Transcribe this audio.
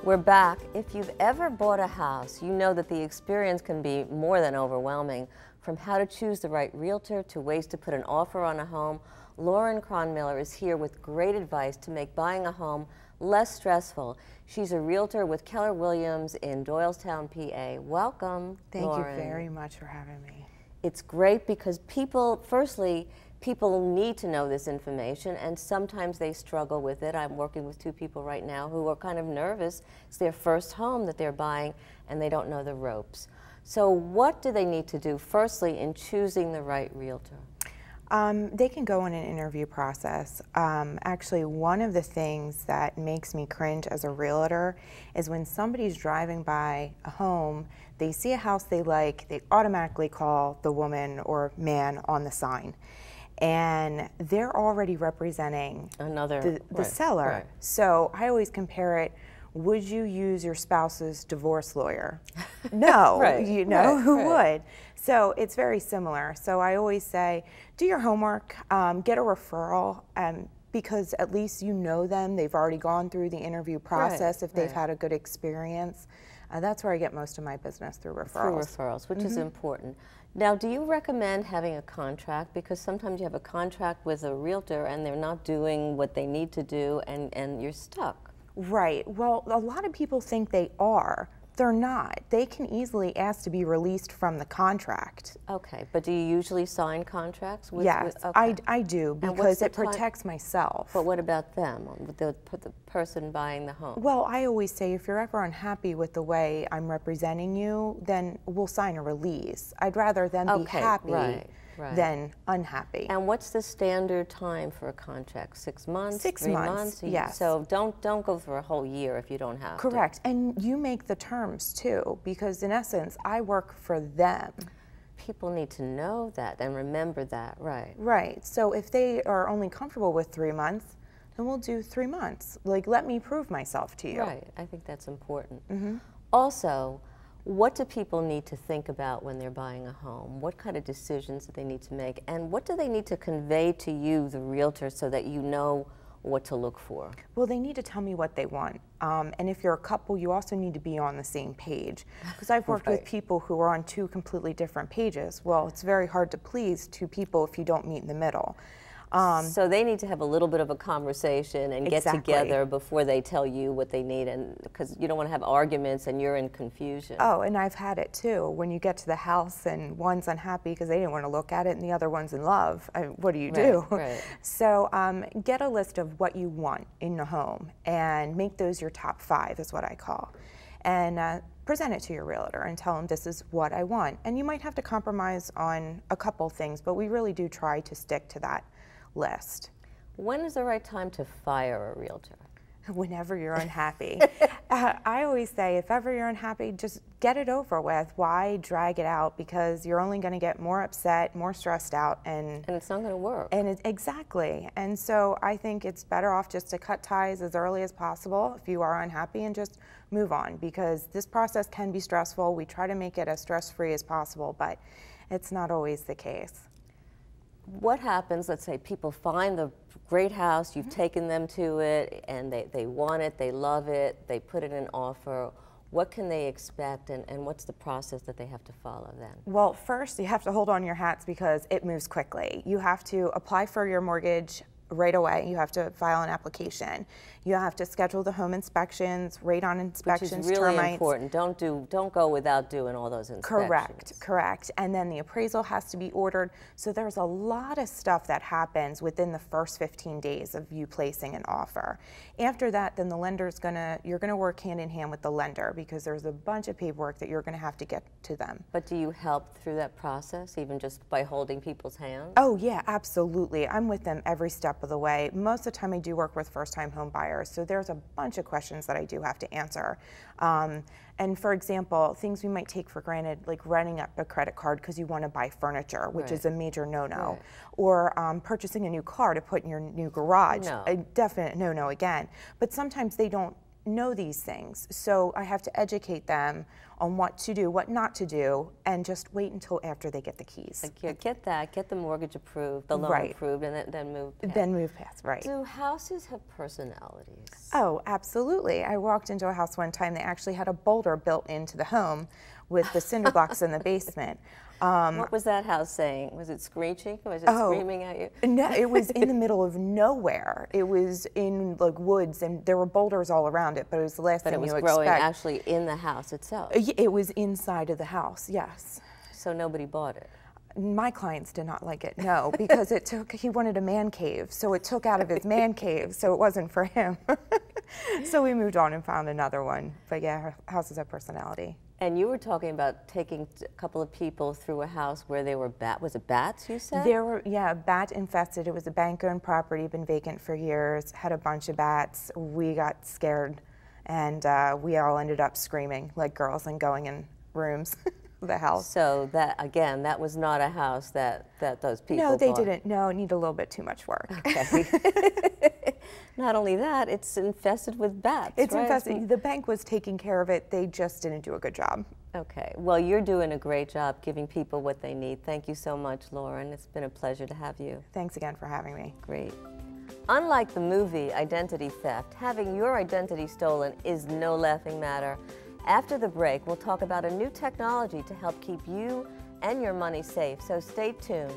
We're back. If you've ever bought a house, you know that the experience can be more than overwhelming. From how to choose the right realtor to ways to put an offer on a home, Lauren Cronmiller is here with great advice to make buying a home less stressful. She's a realtor with Keller Williams in Doylestown, PA. Welcome, Lauren. Thank you very much for having me. It's great because people need to know this information, and sometimes they struggle with it. I'm working with two people right now who are kind of nervous. It's their first home that they're buying, and they don't know the ropes. So what do they need to do, firstly, in choosing the right realtor? They can go in an interview process. Actually, one of the things that makes me cringe as a realtor is when somebody's driving by a home, they see a house they like, they automatically call the woman or man on the sign. And they're already representing the seller. Right. So I always compare it, would you use your spouse's divorce lawyer? No, Right. You know, who would? So it's very similar. So I always say, do your homework, get a referral, because at least you know them. They've already gone through the interview process if they've had a good experience. That's where I get most of my business, through referrals. Through referrals, which is important. Now, do you recommend having a contract? Because sometimes you have a contract with a realtor and they're not doing what they need to do, and you're stuck. Right. Well, a lot of people think they are. They're not. They can easily ask to be released from the contract. Okay, but do you usually sign contracts? Yes, okay. I do, because it protects myself. But what about them, the person buying the home? Well, I always say, if you're ever unhappy with the way I'm representing you, then we'll sign a release. I'd rather them be happy than unhappy. And what's the standard time for a contract? 6 months? 6 months? Yes. So don't go for a whole year if you don't have to. Correct. And you make the terms too, because in essence, I work for them. People need to know that and remember that, right? Right. So if they are only comfortable with 3 months, then we'll do 3 months. Like, let me prove myself to you. Right. I think that's important. Also, what do people need to think about when they're buying a home? What kind of decisions do they need to make? And what do they need to convey to you, the realtor, so that you know what to look for? Well, they need to tell me what they want. And if you're a couple, you also need to be on the same page. Because I've worked with people who are on two completely different pages. Well, it's very hard to please two people if you don't meet in the middle. So they need to have a little bit of a conversation and get together before they tell you what they need, and because you don't want to have arguments and you're in confusion. Oh, and I've had it too. When you get to the house and one's unhappy because they didn't want to look at it, and the other one's in love. What do you do? Right. So get a list of what you want in the home and make those your top 5, is what I call. And present it to your realtor and tell them, this is what I want. And you might have to compromise on a couple things, but we really do try to stick to that list. When is the right time to fire a realtor? Whenever you're unhappy. I always say, if ever you're unhappy, just get it over with. Why drag it out? Because you're only going to get more upset, more stressed out, and it's not going to work. And exactly. And so I think it's better off just to cut ties as early as possible if you are unhappy, and just move on, because this process can be stressful. We try to make it as stress-free as possible, but it's not always the case. What happens, let's say people find the great house, you've taken them to it, and they want it, they love it, they put in an offer. What can they expect, and what's the process that they have to follow then? Well, first you have to hold on your hats, because it moves quickly. You have to apply for your mortgage right away. You have to file an application. You have to schedule the home inspections, radon inspections, which is really termites. important. Don't go without doing all those inspections. Correct. And then the appraisal has to be ordered. So there's a lot of stuff that happens within the first 15 days of you placing an offer. After that, then the lender's you're gonna work hand in hand with the lender, because there's a bunch of paperwork that you're gonna have to get to them. But do you help through that process, even just by holding people's hands? Oh yeah, absolutely. I'm with them every step of the way. Most of the time I do work with first-time home buyers, so there's a bunch of questions that I do have to answer. And for example, things we might take for granted, like running up a credit card because you want to buy furniture, which is a major no-no, or purchasing a new car to put in your new garage, a definite no-no again. But sometimes they don't know these things, so I have to educate them on what to do, what not to do, and just wait until after they get the keys. Like, get the mortgage approved, the loan Right. approved, and then move past. Then move past, right. Do houses have personalities? Oh, absolutely. I walked into a house one time, they actually had a boulder built into the home with the cinder blocks in the basement. What was that house saying? Was it screeching? Was it screaming at you? No, it was in the middle of nowhere. It was in like woods, and there were boulders all around it, but it was the last But thing it was you growing expect. actually in the house itself. It was inside of the house, yes. So nobody bought it. My clients did not like it, no, because he wanted a man cave, so it took out of his man cave, so it wasn't for him. So we moved on and found another one. But yeah, houses have personality. And you were talking about taking a couple of people through a house where there were was it bats, you said? There were, yeah, bat infested. It was a bank-owned property, been vacant for years, had a bunch of bats. We got scared, and we all ended up screaming like girls and going in rooms of the house. So that, again, that was not a house that those people No, they bought. didn't. No, it needed a little bit too much work. Okay. Not only that, it's infested with bats, It's right? infested. The bank was taking care of it. They just didn't do a good job. Okay. Well, you're doing a great job giving people what they need. Thank you so much, Lauren. It's been a pleasure to have you. Thanks again for having me. Great. Unlike the movie Identity Theft, having your identity stolen is no laughing matter. After the break, we'll talk about a new technology to help keep you and your money safe, so stay tuned.